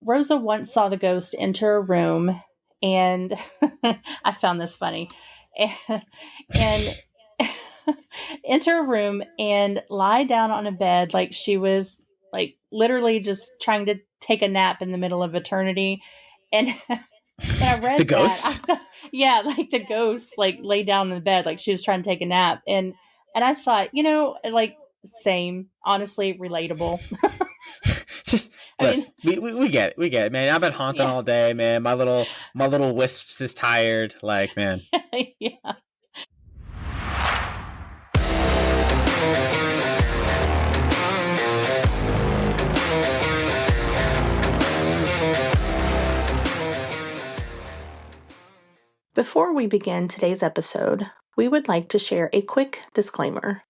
Rosa once saw the ghost enter a room, and I found this funny, and enter a room and lie down on a bed like she was like literally just trying to take a nap in the middle of eternity. And when I The read that, I ghosts? thought, yeah, like the ghost like lay down in the bed like she was trying to take a nap, and I thought, like same, honestly, relatable. Just I mean, listen, we get it. We get it, man. I've been haunting yeah, all day, man. My little wisps is tired. Like, man. yeah. Before we begin today's episode, we would like to share a quick disclaimer.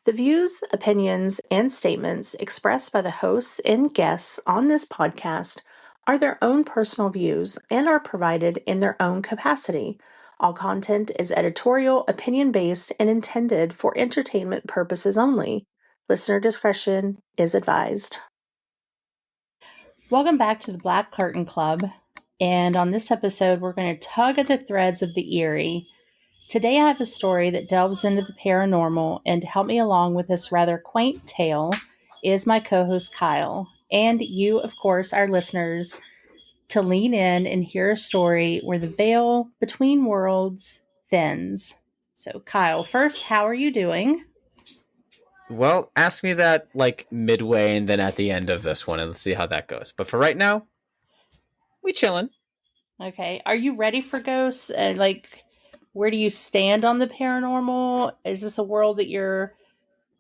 The views, opinions, and statements expressed by the hosts and guests on this podcast are their own personal views and are provided in their own capacity. All content is editorial, opinion based, and intended for entertainment purposes only. Listener discretion is advised. Welcome back to the Black Curtain Club. And on this episode, we're going to tug at the threads of the eerie. Today, I have a story that delves into the paranormal, and to help me along with this rather quaint tale is my co host, Kyle. And you, of course, our listeners, to lean in and hear a story where the veil between worlds thins. So, Kyle, first, how are you doing? Well, ask me that like midway and then at the end of this one, and let's see how that goes. But for right now, we chilling. Okay. Are you ready for ghosts? Where do you stand on the paranormal? Is this a world that you're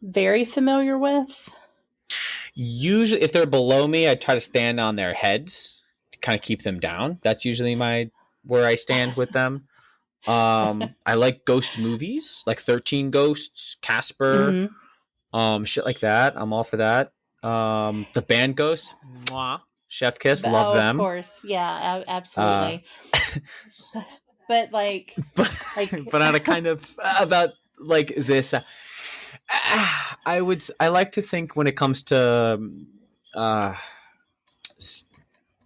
very familiar with? Usually, if they're below me, I try to stand on their heads to kind of keep them down. That's usually my where I stand with them. I like ghost movies, like 13 Ghosts, Casper, Mm-hmm. shit like that. I'm all for that. The band Ghost, mwah, Chef Kiss, love Oh, of them. course. Yeah, Uh, absolutely. But but like, but on a kind of about like this, I like to think when it comes to uh,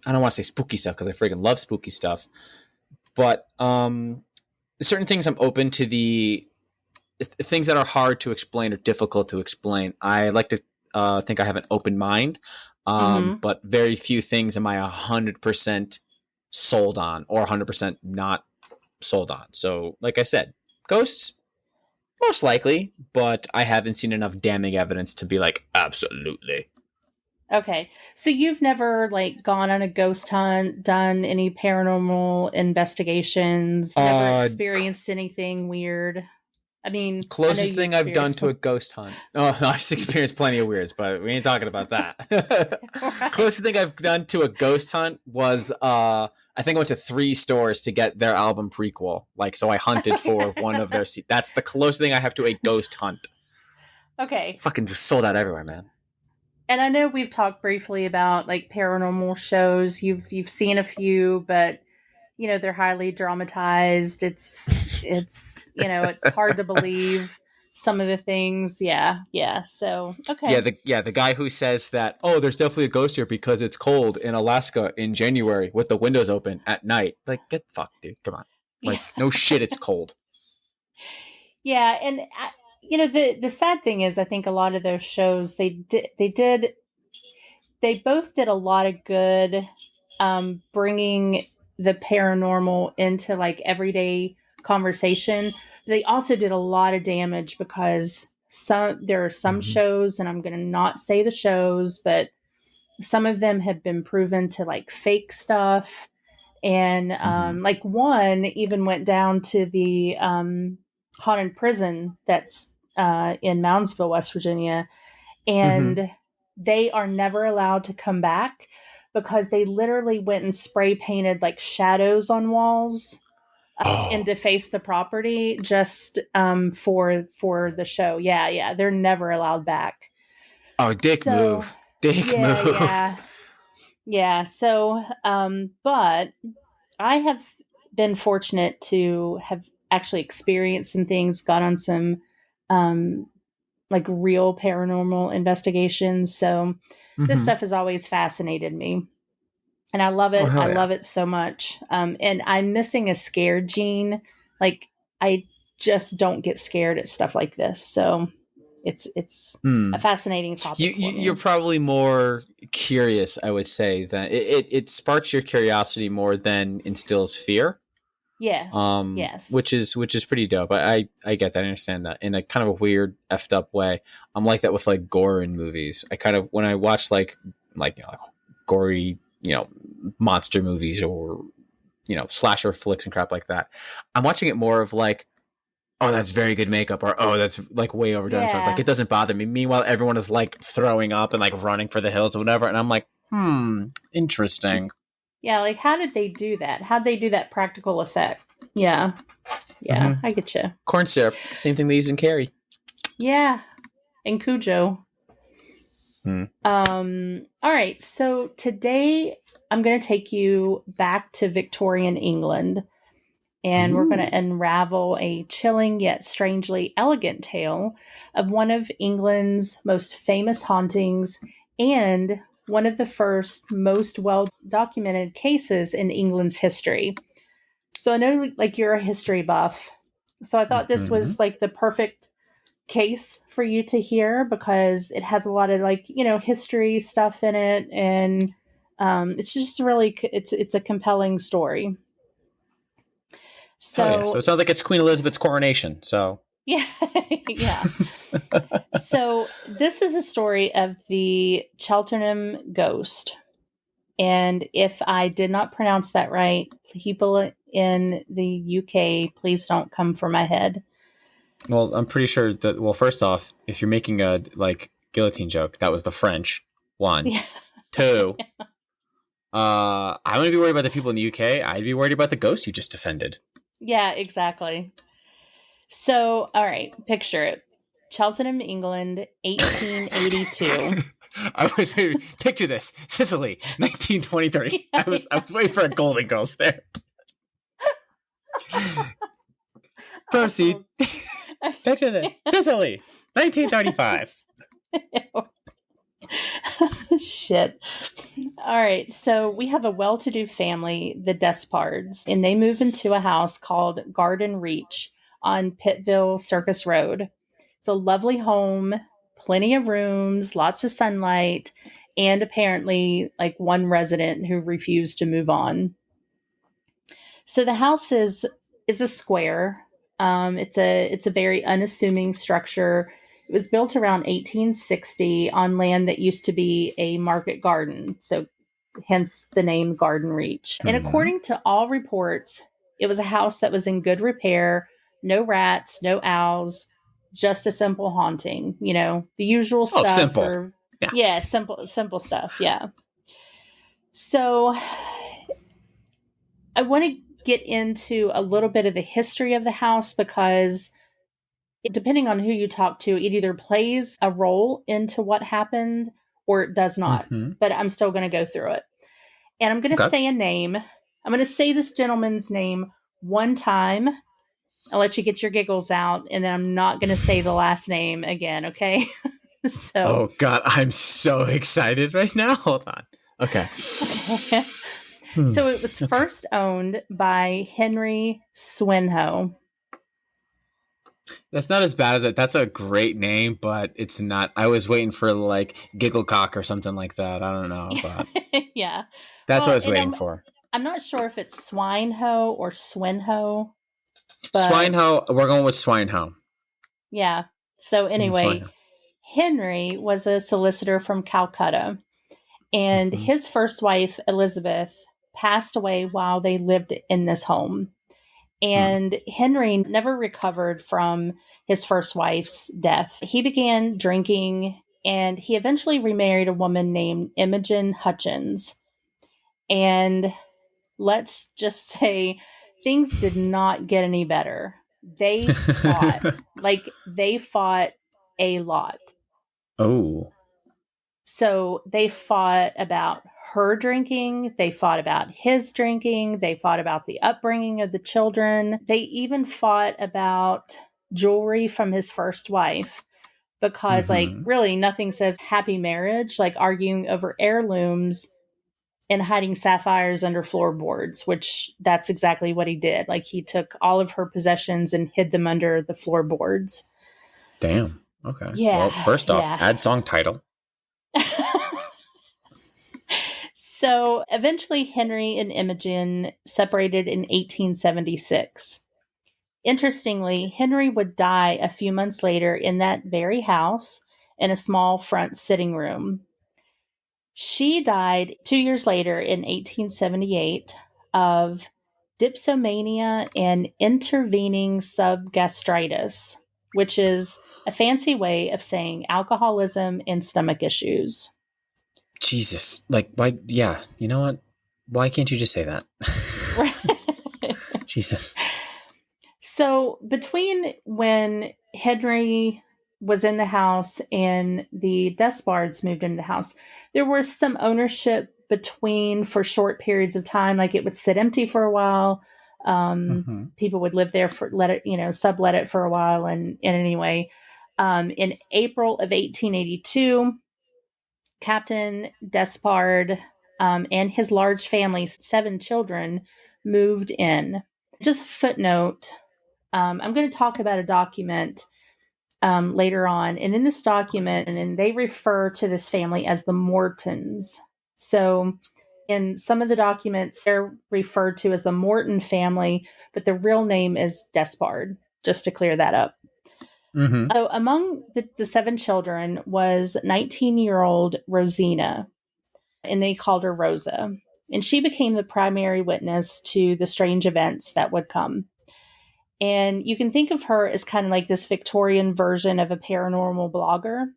I don't want to say spooky stuff because I freaking love spooky stuff, but certain things I'm open to the things that are hard to explain or difficult to explain. I like to think I have an open mind, mm-hmm. but very few things am I 100% sold on or 100% not sold on. So, like I said, ghosts, most likely, but I haven't seen enough damning evidence to be like, absolutely. Okay. So you've never like gone on a ghost hunt, done any paranormal investigations, never Uh, experienced anything weird. I mean, I know Closest you thing I've done experienced to a one. ghost hunt. Oh, no, I've experienced plenty of weirds, but we ain't talking about that. Right. Closest thing I've done to a ghost hunt was I think I went to 3 stores to get their album prequel. Like, so I hunted for one of their. That's the closest thing I have to a ghost hunt. Okay. Fucking just sold out everywhere, man. And I know we've talked briefly about like paranormal shows. You've seen a few, but they're highly dramatized. It's hard to believe some of the things. Yeah. So Yeah, okay. the guy who says that, oh, there's definitely a ghost here because it's cold in Alaska in January with the windows open at night. Like, get fucked, dude. Come on. Yeah. Like, no shit, it's cold. Yeah, and the sad thing is, I think a lot of those shows they both did a lot of good, bringing the paranormal into like everyday conversation. They also did a lot of damage because there are some Mm-hmm. shows, and I'm going to not say the shows, but some of them have been proven to like fake stuff. And Mm-hmm. like one even went down to the haunted prison that's in Moundsville, West Virginia, Mm-hmm. and they are never allowed to come back because they literally went and spray painted like shadows on walls and Oh, defaced the property just for the show. Yeah, they're never allowed back. oh, dick So move. Dick yeah, move. yeah, yeah. So but I have been fortunate to have actually experienced some things, gone on some um, like real paranormal investigations. So this Mm-hmm. stuff has always fascinated me. and I love Oh it. I hell yeah. love it so much. And I'm missing a scare gene. Like I just don't get scared at stuff like this. So it's a Hmm. fascinating You, topic for you you're me. probably more curious, I would say, than it sparks your curiosity more than instills fear. Yes, yes, Which is pretty dope. I get that. I understand that in a kind of a weird effed up way. I'm like that with like gore in movies. I kind of when I watch like gory monster movies or slasher flicks and crap like that. I'm watching it more of like, oh, that's very good makeup, or oh, that's like way overdone. So like yeah, it doesn't bother me. Meanwhile, everyone is like throwing up and like running for the hills or whatever, and I'm like, interesting. yeah. Like how did they do that? How'd they do that practical effect? Yeah, yeah. Mm-hmm. I get you. Corn syrup, same thing they use in Carrie. Yeah, and Cujo. Hmm. All right. So today I'm going to take you back to Victorian England, and we're going Ooh. to unravel a chilling yet strangely elegant tale of one of England's most famous hauntings and one of the first most well documented cases in England's history. So I know like you're a history buff. So I thought this Mm-hmm. was like the perfect case for you to hear because it has a lot of like, history stuff in it, and it's just really it's a compelling story. Hell yeah! So So it sounds like it's Queen Elizabeth's coronation. So yeah, yeah. So this is a story of the Cheltenham Ghost. And if I did not pronounce that right, people in the UK, please don't come for my head. well, I'm pretty sure that. Well, first off, if you're making a like guillotine joke, that was the French. One, Yeah, two. I wouldn't be worried about the people in the UK. I'd be worried about the ghost you just defended. yeah, exactly. So, all right, picture it. Cheltenham, England, 1882. I was waiting, picture this Sicily, 1923. Yeah, I was waiting for a Golden Girls there. Proceed. oh. Picture this Sicily, 1935. Shit. All right. So we have a well to do family, the Despards, and they move into a house called Garden Reach on Pittville Circus Road. It's a lovely home, plenty of rooms, lots of sunlight, and apparently like one resident who refused to move on. So the house is a square. It's a very unassuming structure. It was built around 1860 on land that used to be a market garden. So hence the name Garden Reach. And Mm-hmm. according to all reports, it was a house that was in good repair, no rats, no owls, just a simple haunting, the usual Oh, stuff simple. or Yeah. yeah, simple stuff, yeah. So I want to get into a little bit of the history of the house because depending on who you talk to, it either plays a role into what happened or it does not. Mm-hmm. But I'm still going to go through it. And I'm going to Okay. say a name. I'm going to say this gentleman's name one time. I'll let you get your giggles out, and then I'm not going to say the last name again, okay? So, Oh God, I'm so excited right now. Hold on. Okay. okay. Hmm. So it was Okay. first owned by Henry Swinhoe. That's not as bad as it. That's a great name, but it's not. I was waiting for like Gigglecock or something like that. I don't know, but Yeah. that's what I Well, was and waiting I'm for. I'm not sure if it's Swinehoe or Swinhoe, but Swinehow. We're going with Swinehow. yeah. So anyway, Swinehow. Henry was a solicitor from Calcutta, and Mm-hmm. his first wife, Elizabeth, passed away while they lived in this home. Hmm. And Henry never recovered from his first wife's death. He began drinking and he eventually remarried a woman named Imogen Hutchins. And let's just say things did not get any better. They fought, like, they fought a lot. Oh. So they fought about her drinking, they fought about his drinking, they fought about the upbringing of the children. They even fought about jewelry from his first wife because, like, Mm-hmm. really nothing says happy marriage like arguing over heirlooms and hiding sapphires under floorboards, which that's exactly what he did. Like, he took all of her possessions and hid them under the floorboards. Damn. Okay. Yeah, Well, first off, yeah. add song title. So eventually, Henry and Imogen separated in 1876. Interestingly, Henry would die a few months later in that very house in a small front sitting room. She died 2 years later in 1878 of dipsomania and intervening subgastritis, which is a fancy way of saying alcoholism and stomach issues. Jesus. Like, why? Yeah. You know what? Why can't you just say that? Jesus. So, between when Henry was in the house and the Despards moved into the house, there was some ownership between for short periods of time. Like, it would sit empty for a while. People would live there for sublet it for a while. And anyway, in April of 1882, Captain Despard and his large family, 7 children, moved in. Just a footnote, I'm going to talk about a document later on. And in this document, and they refer to this family as the Mortons. So in some of the documents, they're referred to as the Morton family, but the real name is Despard, just to clear that up. So among the 7 children was 19-year-old Rosina, and they called her Rosa. And she became the primary witness to the strange events that would come. And you can think of her as kind of like this Victorian version of a paranormal blogger.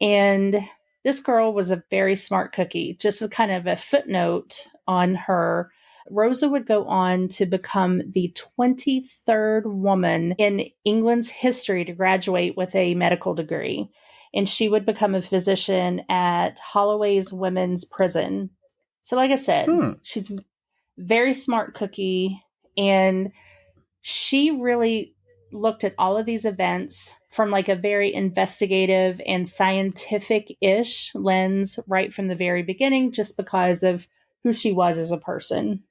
And this girl was a very smart cookie. Just as kind of a footnote on her, Rosa would go on to become the 23rd woman in England's history to graduate with a medical degree. And she would become a physician at Holloway's Women's Prison. So, like I said, she's a very smart cookie. And she really looked at all of these events from like a very investigative and scientific-ish lens right from the very beginning, just because of who she was as a person.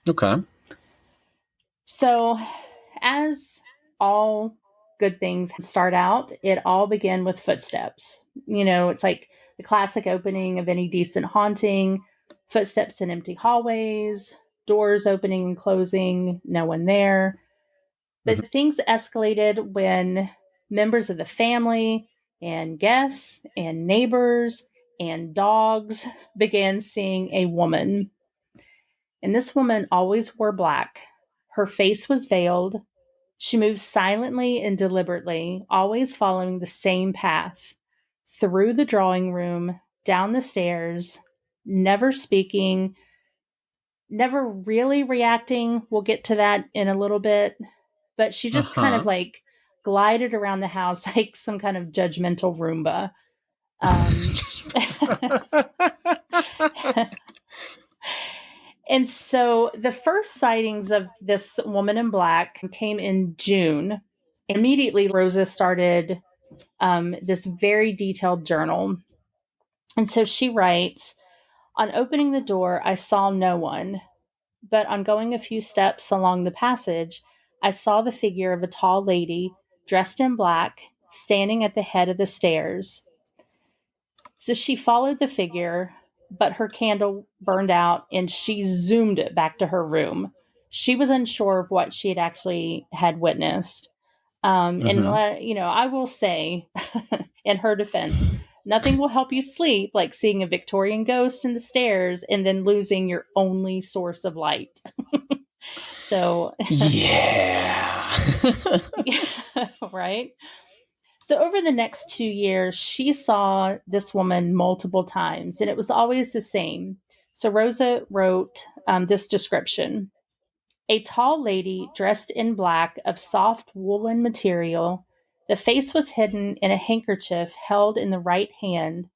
Okay. So, as all good things start out, it all began with footsteps. It's like the classic opening of any decent haunting: footsteps in empty hallways, doors opening and closing, no one there. But things escalated when members of the family and guests and neighbors and dogs began seeing a woman. And this woman always wore black. Her face was veiled. She moved silently and deliberately, always following the same path: through the drawing room, down the stairs, never speaking, never really reacting. We'll get to that in a little bit. But she just kind of like glided around the house like some kind of judgmental Roomba. And so the first sightings of this woman in black came in June. Immediately, Rosa started this very detailed journal. And so she writes, "On opening the door, I saw no one. But on going a few steps along the passage, I saw the figure of a tall lady dressed in black, standing at the head of the stairs. So she followed the figure, but her candle burned out and she zoomed it back to her room. She was unsure of what she had witnessed. And I will say, in her defense, nothing will help you sleep like seeing a Victorian ghost in the stairs and then losing your only source of light." So, yeah. Right? So, over the next 2 years, she saw this woman multiple times, and it was always the same. So, Rosa wrote this description: "A tall lady dressed in black of soft woolen material. The face was hidden in a handkerchief held in the right hand.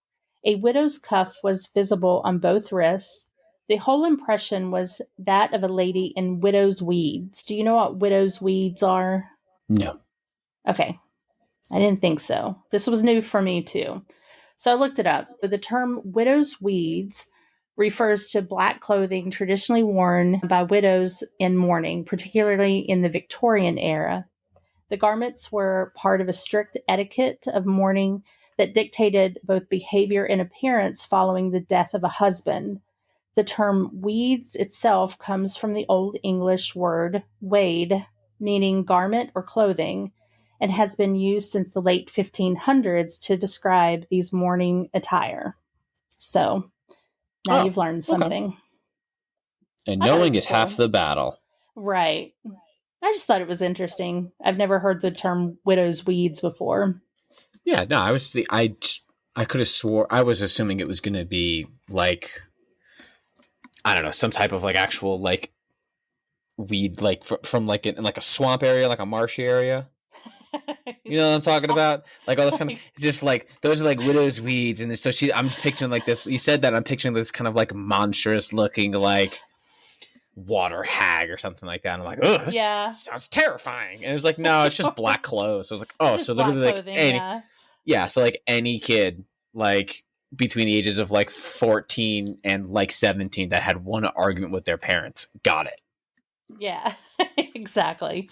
A widow's cuff was visible on both wrists. The whole impression was that of a lady in widow's weeds." Do you know what widow's weeds are? No. Okay. I didn't think so. This was new for me too. So I looked it up. The term widow's weeds refers to black clothing traditionally worn by widows in mourning, particularly in the Victorian era. The garments were part of a strict etiquette of mourning that dictated both behavior and appearance following the death of a husband. The term weeds itself comes from the Old English word wade, meaning garment or clothing, and has been used since the late 1500s to describe these mourning attire. So now Oh, you've learned okay. something. And I thought it knowing was is half cool. the battle. Right. I just thought it was interesting. I've never heard the term widow's weeds before. Yeah, no, I could have swore I was assuming it was going to be like I don't know, some type of like actual like weed like from like in like a swamp area, like a marshy area. You know what I'm talking about? Like all this kind of, it's just like those are like widow's weeds, and so I'm just picturing like this. You said that I'm picturing this kind of like monstrous looking like water hag or something like that. And I'm like, oh, this Yeah. sounds terrifying. And it was like, no, it's just black clothes. So I was like, oh, Just so black literally like clothing, yeah. so like any kid like between the ages of like 14 and like 17 that had one argument with their parents got it. Yeah, exactly.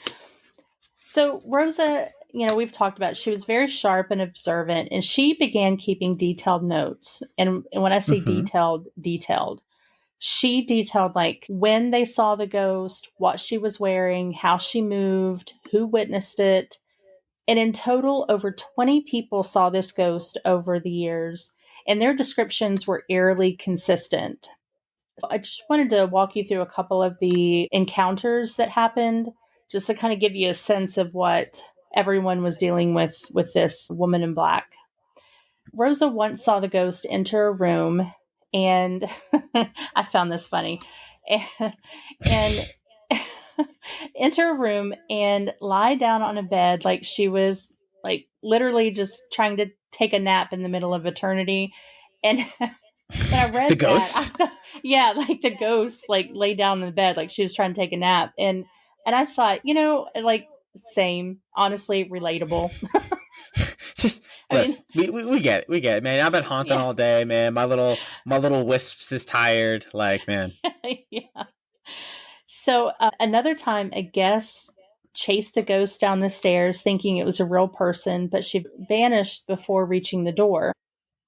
So Rosa, we've talked about she was very sharp and observant, and she began keeping detailed notes. And when I say Mm-hmm. detailed, she detailed like when they saw the ghost, what she was wearing, how she moved, who witnessed it. And in total, over 20 people saw this ghost over the years, and their descriptions were eerily consistent. I just wanted to walk you through a couple of the encounters that happened, just to kind of give you a sense of what everyone was dealing with this woman in black. Rosa once saw the ghost enter a room, and I found this funny. And enter a room and lie down on a bed like she was like literally just trying to take a nap in the middle of eternity. And when I The read that, I ghosts? thought, yeah, like the ghost like lay down in the bed like she was trying to take a nap. And I thought, like same, honestly, relatable. Just I mean, listen, we get it. We get it, man. I've been haunting yeah, all day, man. My little wisps is tired. Like, man. yeah. So another time, a guest chased the ghost down the stairs thinking it was a real person, but she vanished before reaching the door,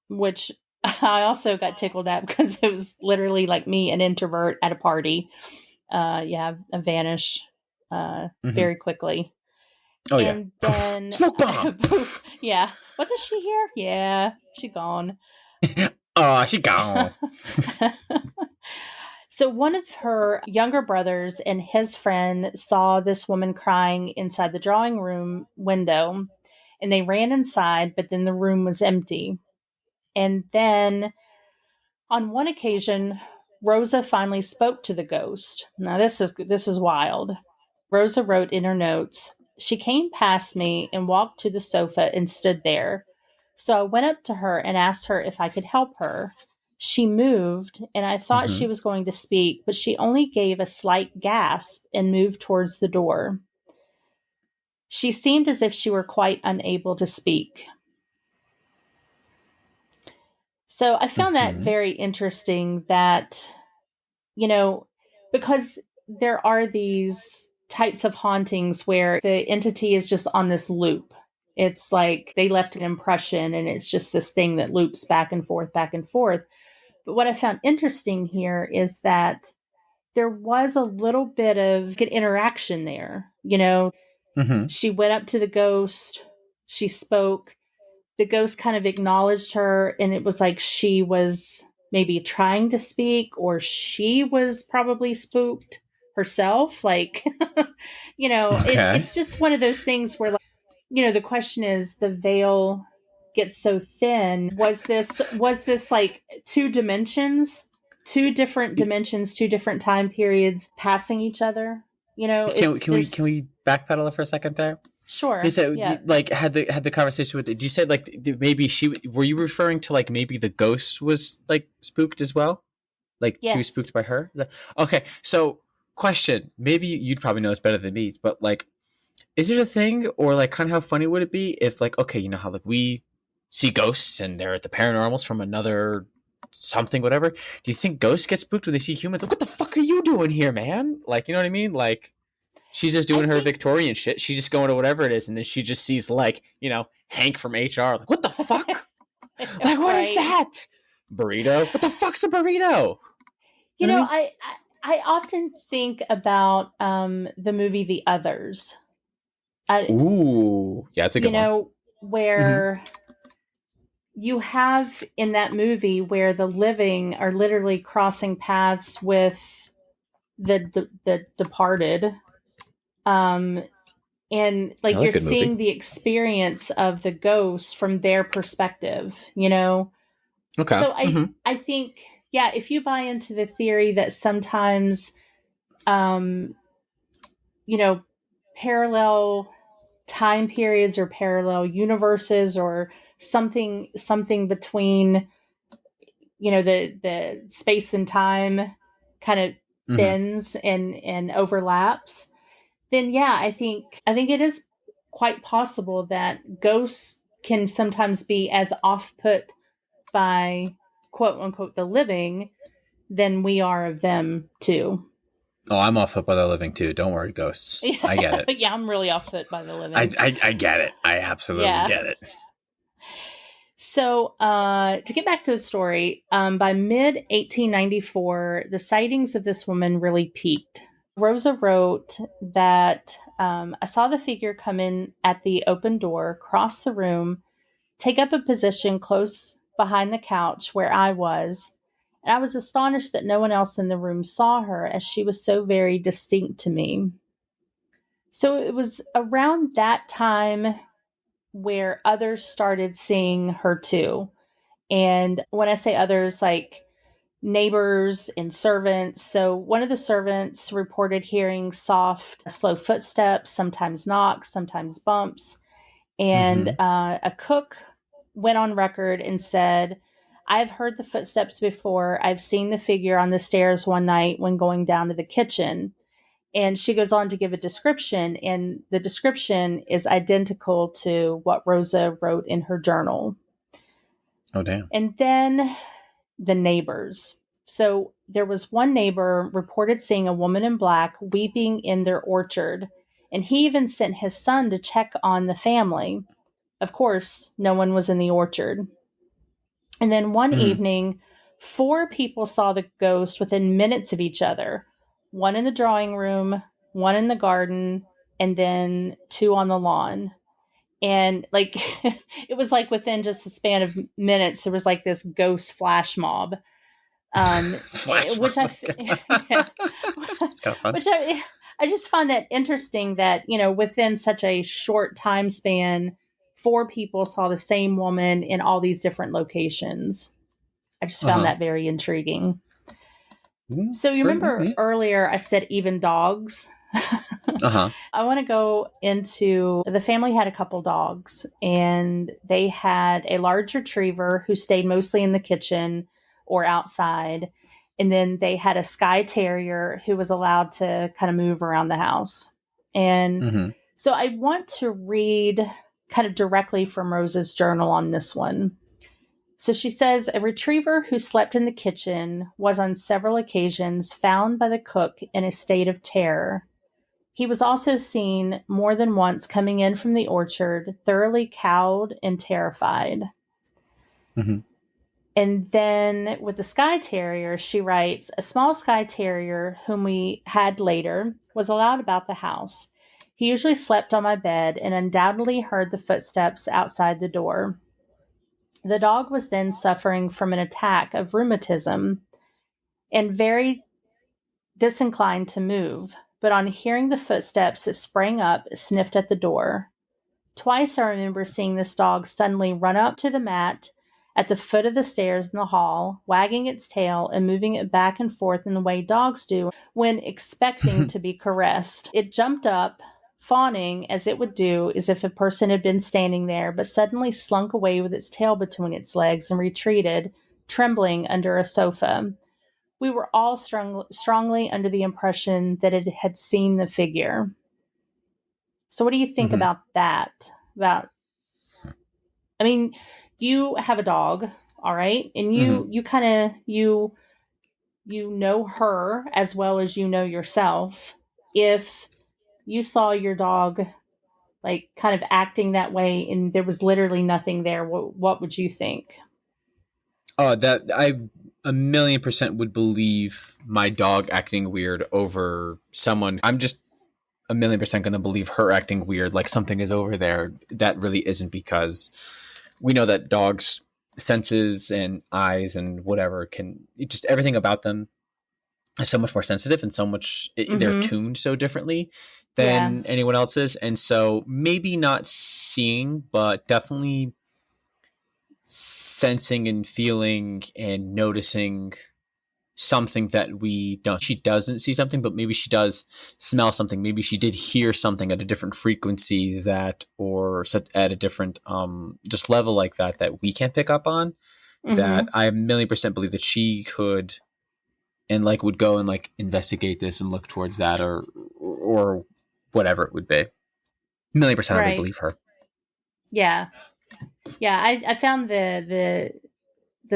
which I also got tickled at because it was literally like me, an introvert at a party. Yeah, I vanish Mm-hmm. very quickly. Oh yeah. And then, Smoke bomb. poof, yeah. Wasn't she here? Yeah, she gone. Oh, she gone. So, one of her younger brothers and his friend saw this woman crying inside the drawing room window, and they ran inside, but then the room was empty. And then on one occasion, Rosa finally spoke to the ghost. Now, this is wild. Rosa wrote in her notes, "She came past me and walked to the sofa and stood there. So I went up to her and asked her if I could help her. She moved, and I thought Mm-hmm. she was going to speak, but she only gave a slight gasp and moved towards the door. She seemed as if she were quite unable to speak." So I found that Mm-hmm. very interesting that, you know, because there are these types of hauntings where the entity is just on this loop. It's like they left an impression and it's just this thing that loops back and forth, back and forth. But what I found interesting here is that there was a little bit of an interaction there. Mm-hmm. She went up to the ghost, she spoke, the ghost kind of acknowledged her, and it was like she was maybe trying to speak, or she was probably spooked herself. Like, Okay. it's just one of those things where, like, the question is, the veil gets so thin. Was this like two different dimensions, two different time periods passing each other? Can It's can we can there's we backpedal it for a second there? You sure, said yeah, like had the conversation with it. You said like maybe she were you referring to like maybe the ghost was like spooked as well? Like she was yes, spooked by her? Okay, so question. Maybe you'd probably know this better than me, but like is it a thing or like kind of how funny would it be if like okay, you know how like we see ghosts and they're at the paranormals from another something, whatever. Do you think ghosts get spooked when they see humans? Like, what the fuck are you doing here, man? Like, you know what I mean? Like, she's just I doing her think Victorian shit. She's just going to whatever it is, and then she just sees, like, you know, Hank from HR. Like, what the fuck? Like, what is right. that? Burrito? What the fuck's a burrito? You know what I mean? I often think about the movie The Others. I, Ooh, yeah, that's a you good one. know, Mm-hmm. where you have in that movie where the living are literally crossing paths with the departed, um, and I like like you're good movie. seeing the experience of the ghosts from their perspective. Okay. So Mm-hmm. I think, yeah, if you buy into the theory that sometimes, um, you know, parallel time periods or parallel universes or something between, the space and time kind of Mm-hmm. bends and overlaps, then yeah, I think it is quite possible that ghosts can sometimes be as off put by quote unquote the living than we are of them too. Oh, I'm off put by the living too. Don't worry, ghosts. I get Yeah, it. yeah, I'm really off put by the I, living. I I get it. I absolutely Yeah. get it. So, to get back to the story, by mid 1894, the sightings of this woman really peaked. Rosa wrote that I saw the figure come in at the open door, cross the room, take up a position close behind the couch where I was, and I was astonished that no one else in the room saw her, as she was so very distinct to me. So it was around that time where others started seeing her too. And when I say others, like neighbors and servants. So one of the servants reported hearing soft, slow footsteps, sometimes knocks, sometimes bumps. And Mm-hmm. a cook went on record and said, I've heard the footsteps before. I've seen the figure on the stairs one night when going down to the kitchen. And she goes on to give a description, and the description is identical to what Rosa wrote in her journal. Oh damn. And then the neighbors. So there was one neighbor reported seeing a woman in black weeping in their orchard, and he even sent his son to check on the family. Of course, no one was in the orchard. And then one Mm-hmm. evening, four people saw the ghost within minutes of each other, one in the drawing room, one in the garden, and then two on the lawn. And like, it was like within just a span of minutes, there was like this ghost flash mob, Flash which mob. yeah, It's kind of fun. which I just find that interesting that, within such a short time span, four people saw the same woman in all these different locations. I just Uh found huh. that very intriguing. So you Sure. remember Yeah. earlier I said even dogs? Uh huh. I want to go into the family had a couple dogs, and they had a large retriever who stayed mostly in the kitchen or outside. And then they had a Skye Terrier who was allowed to kind of move around the house. And Mm-hmm. so I want to read kind of directly from Rose's journal on this one. So she says a retriever who slept in the kitchen was on several occasions found by the cook in a state of terror. He was also seen more than once coming in from the orchard, thoroughly cowed and terrified. Mm-hmm. And then with the Skye Terrier, she writes a small Skye Terrier, whom we had later, was allowed about the house. He usually slept on my bed and undoubtedly heard the footsteps outside the door. The dog was then suffering from an attack of rheumatism and very disinclined to move, but on hearing the footsteps, it sprang up, sniffed at the door. Twice I remember seeing this dog suddenly run up to the mat at the foot of the stairs in the hall, wagging its tail and moving it back and forth in the way dogs do when expecting to be caressed. It jumped up, fawning as it would do as if a person had been standing there, but suddenly slunk away with its tail between its legs and retreated, trembling under a sofa. We were all strongly under the impression that it had seen the figure. So, what do you think Mm-hmm. about that? About, I mean, you have a dog, all right? And Mm-hmm. you kind of you know her as well as you know yourself. If you saw your dog like kind of acting that way and there was literally nothing there, what would you think? Oh, that I a million percent would believe my dog acting weird over someone. I'm just a million percent going to believe her acting weird, like something is over there that really isn't, because we know that dogs' senses and eyes and whatever can just everything about them is so much more sensitive and so much they're Mm-hmm. tuned so differently Yeah. than anyone else's. And so maybe not seeing, but definitely sensing and feeling and noticing something that we don't. She doesn't see something, but maybe she does smell something. Maybe she did hear something at a different frequency that, or at a different just level like that we can't pick up on. That Mm-hmm. I a million percent believe that she could and like would go and like investigate this and look towards that, or whatever it would be. A million percent, I would Right. believe her. Yeah. Yeah. I found the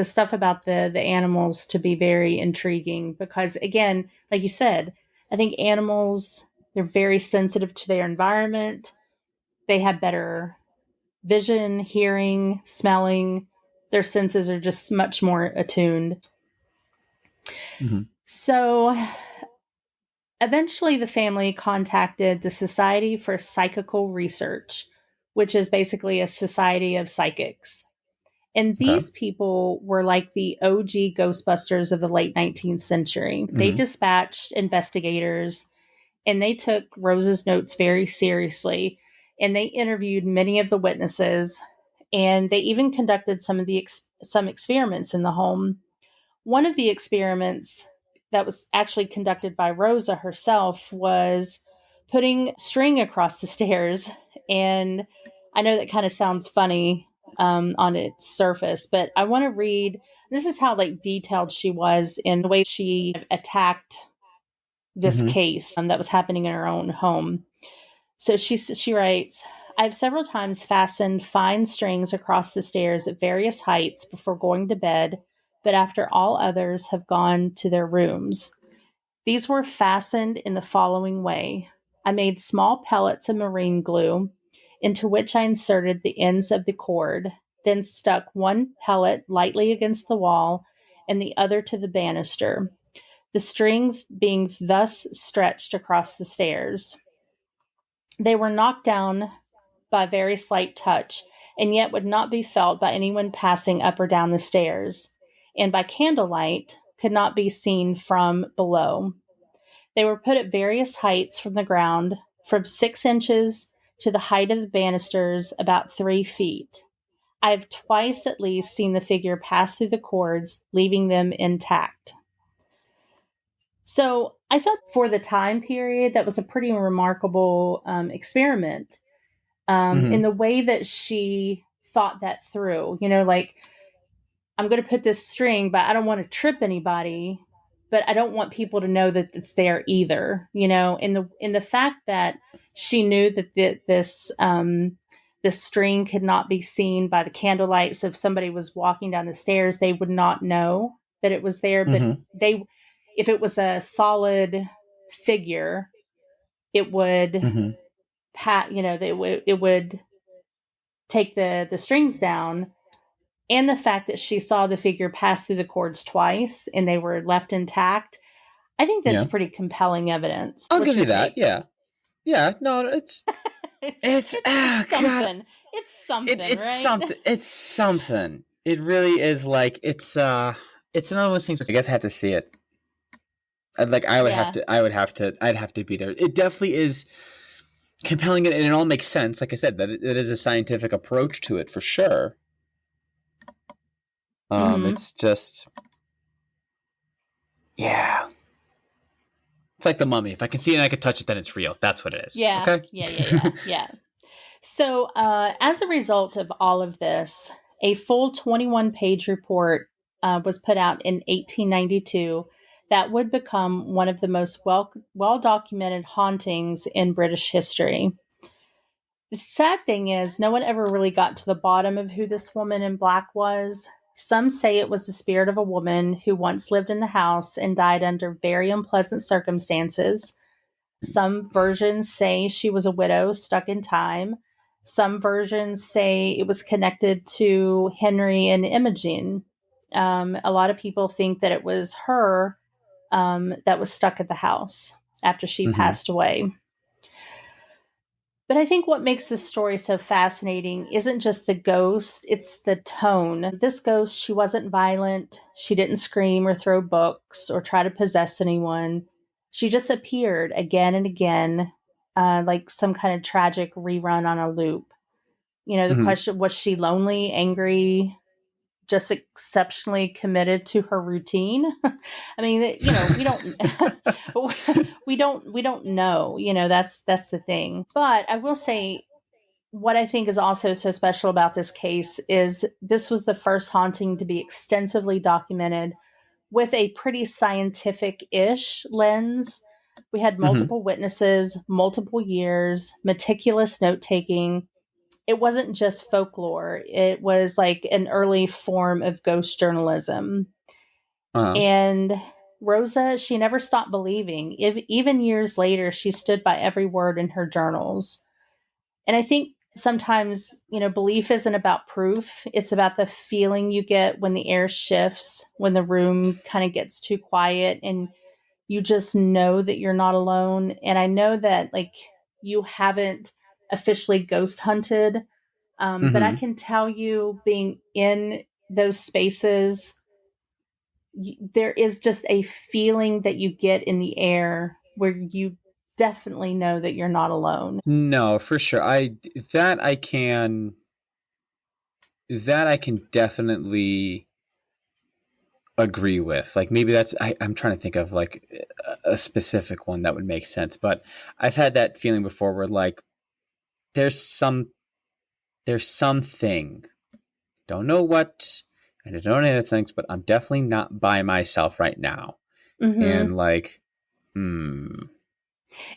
stuff about the animals to be very intriguing because again, like you said, I think animals, they're very sensitive to their environment. They have better vision, hearing, smelling. Their senses are just much more attuned. Mm-hmm. So eventually the family contacted the Society for Psychical Research, which is basically a society of psychics. And Okay. these people were like the OG Ghostbusters of the late 19th century. They Mm-hmm. dispatched investigators and they took Rose's notes very seriously. And they interviewed many of the witnesses and they even conducted some experiments in the home. One of the experiments that was actually conducted by Rosa herself was putting string across the stairs. And I know that kind of sounds funny on its surface, but I want to read. This is how like detailed she was in the way she attacked this Mm-hmm. case that was happening in her own home. So she writes, I've several times fastened fine strings across the stairs at various heights before going to bed, but after all others have gone to their rooms. These were fastened in the following way. I made small pellets of marine glue, into which I inserted the ends of the cord, then stuck one pellet lightly against the wall and the other to the banister, the string being thus stretched across the stairs. They were knocked down by a very slight touch, and yet would not be felt by anyone passing up or down the stairs, and by candlelight could not be seen from below. They were put at various heights from the ground, from 6 inches to the height of the banisters, about 3 feet. I have twice at least seen the figure pass through the cords, leaving them intact. So I felt for the time period that was a pretty remarkable experiment in Mm-hmm. the way that she thought that through. You know, like I'm going to put this string, but I don't want to trip anybody, but I don't want people to know that it's there either. You know, in the fact that she knew that this string could not be seen by the candlelight. So if somebody was walking down the stairs, they would not know that it was there. But Mm-hmm. if it was a solid figure, it would Mm-hmm. it would take the strings down, and the fact that she saw the figure pass through the cords twice and they were left intact, I think that's Yeah. pretty compelling evidence. I'll What's give you your that. take? Yeah. Yeah. No, it's It's God. something. It's something, It's right? something. It's something. It really is like it's one of those things. I guess I have to see it. Like I would have Yeah. to. I would have to. I'd have to be there. It definitely is compelling, and it all makes sense. Like I said, that it is a scientific approach to it for sure. Mm-hmm. It's just yeah. It's like the mummy. If I can see it and I can touch it, then it's real. That's what it is. Yeah. Okay. Yeah. Yeah. Yeah. Yeah. So, as a result of all of this, a full 21-page report was put out in 1892 that would become one of the most well documented hauntings in British history. The sad thing is, no one ever really got to the bottom of who this woman in black was. Some say it was the spirit of a woman who once lived in the house and died under very unpleasant circumstances. Some versions say she was a widow stuck in time. Some versions say it was connected to Henry and Imogen. A lot of people think that it was her that was stuck at the house after she Mm-hmm. passed away. But I think what makes this story so fascinating isn't just the ghost, it's the tone. This ghost, she wasn't violent. She didn't scream or throw books or try to possess anyone. She just appeared again and again, like some kind of tragic rerun on a loop. You know, the Mm-hmm. question, was she lonely, angry, just exceptionally committed to her routine? I mean, you know, we don't we don't know, you know, that's the thing. But I will say what I think is also so special about this case is this was the first haunting to be extensively documented with a pretty scientific-ish lens. We had Mm-hmm. multiple witnesses, multiple years, meticulous note-taking. It wasn't just folklore. It was like an early form of ghost journalism. Uh-huh. And Rosa, she never stopped believing. Even years later, she stood by every word in her journals. And I think sometimes, you know, belief isn't about proof. It's about the feeling you get when the air shifts, when the room kind of gets too quiet and you just know that you're not alone. And I know that, like, you haven't officially ghost hunted, but I Mm-hmm. can tell you, being in those spaces, there is just a feeling that you get in the air where you definitely know that you're not alone. No, for sure. That I can definitely agree with. Like maybe I'm trying to think of like a specific one that would make sense, but I've had that feeling before where like there's some there's something. Don't know what, and I don't know any things, but I'm definitely not by myself right now. Hmm. And like, hmm,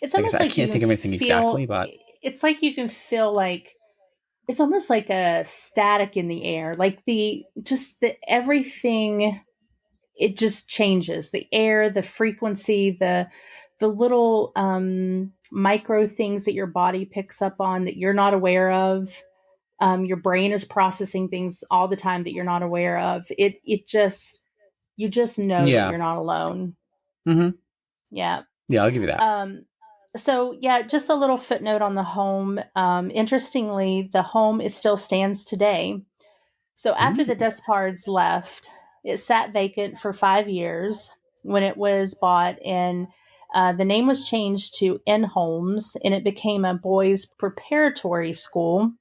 It's like I almost said, I like you can't can think of anything exactly, feel, but it's like you can feel like it's almost like a static in the air, like the everything, it just changes, the air, the frequency, the little micro things that your body picks up on that you're not aware of. Your brain is processing things all the time that you're not aware of. It just, you just know that yeah, you're not alone. mm-hmm. Yeah. Yeah, I'll give you that. Um, so yeah, just a little footnote on the home. Interestingly, the home is still stands today. So after the Ooh. Despards left, it sat vacant for 5 years when it was bought, and the name was changed to In Homes, and it became a boys' preparatory school.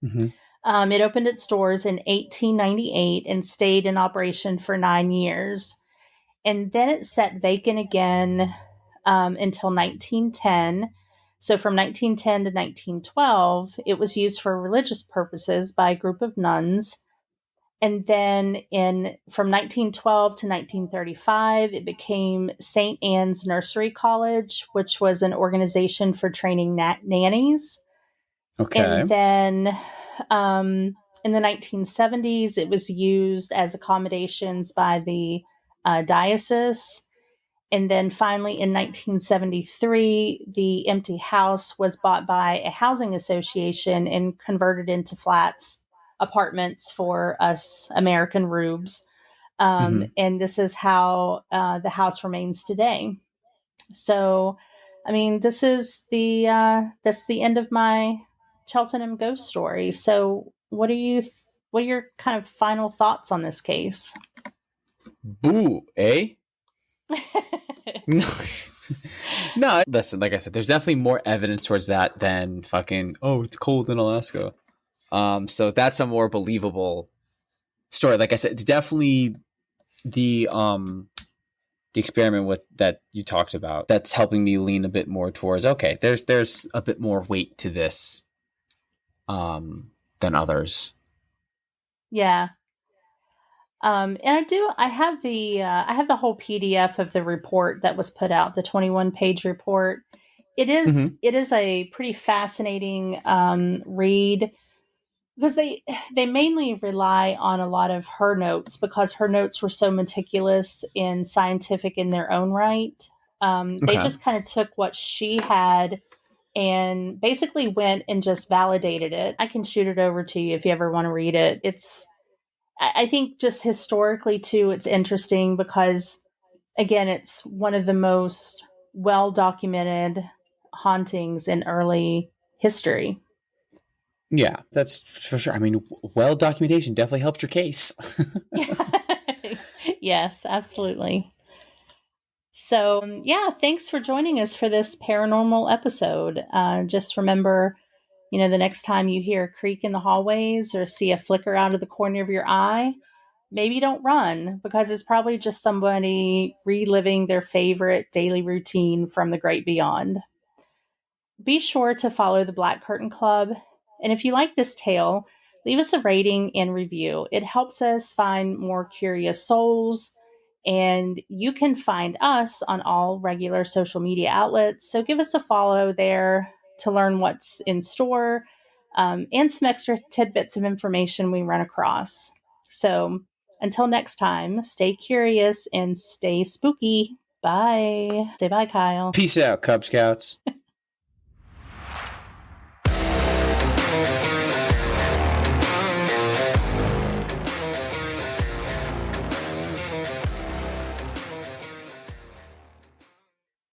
Mm-hmm. It opened its doors in 1898 and stayed in operation for 9 years. And then it sat vacant again until 1910. So from 1910 to 1912, it was used for religious purposes by a group of nuns. And then in from 1912 to 1935, it became St. Anne's Nursery College, which was an organization for training nannies. Okay. And then in the 1970s, it was used as accommodations by the diocese. And then finally in 1973, the empty house was bought by a housing association and converted into flats, apartments for us American rubes. Mm-hmm. And this is how the house remains today. So, I mean, this is that's the end of my Cheltenham Ghost story. So, what are your kind of final thoughts on this case? Boo, eh? No, no. Listen, like I said, there's definitely more evidence towards that than fucking. Oh, it's cold in Alaska. So that's a more believable story. Like I said, it's definitely the experiment with that you talked about. That's helping me lean a bit more towards okay. There's a bit more weight to this than others. Yeah. And I have the whole PDF of the report that was put out, the 21-page report. Mm-hmm. It is a pretty fascinating read. because they mainly rely on a lot of her notes because her notes were so meticulous and scientific in their own right. They Okay. just kind of took what she had and basically went and just validated it. I can shoot it over to you if you ever want to read it. I think just historically too, it's interesting because again, it's one of the most well documented hauntings in early history. Yeah, that's for sure. I mean, well, documentation definitely helps your case. Yes, absolutely. So, yeah, thanks for joining us for this paranormal episode. Just remember, the next time you hear a creak in the hallways or see a flicker out of the corner of your eye, maybe don't run because it's probably just somebody reliving their favorite daily routine from the great beyond. Be sure to follow the Black Curtain Club. And if you like this tale, leave us a rating and review. It helps us find more curious souls. And you can find us on all regular social media outlets. So give us a follow there to learn what's in store and some extra tidbits of information we run across. So until next time, stay curious and stay spooky. Bye. Say bye, Kyle. Peace out, Cub Scouts.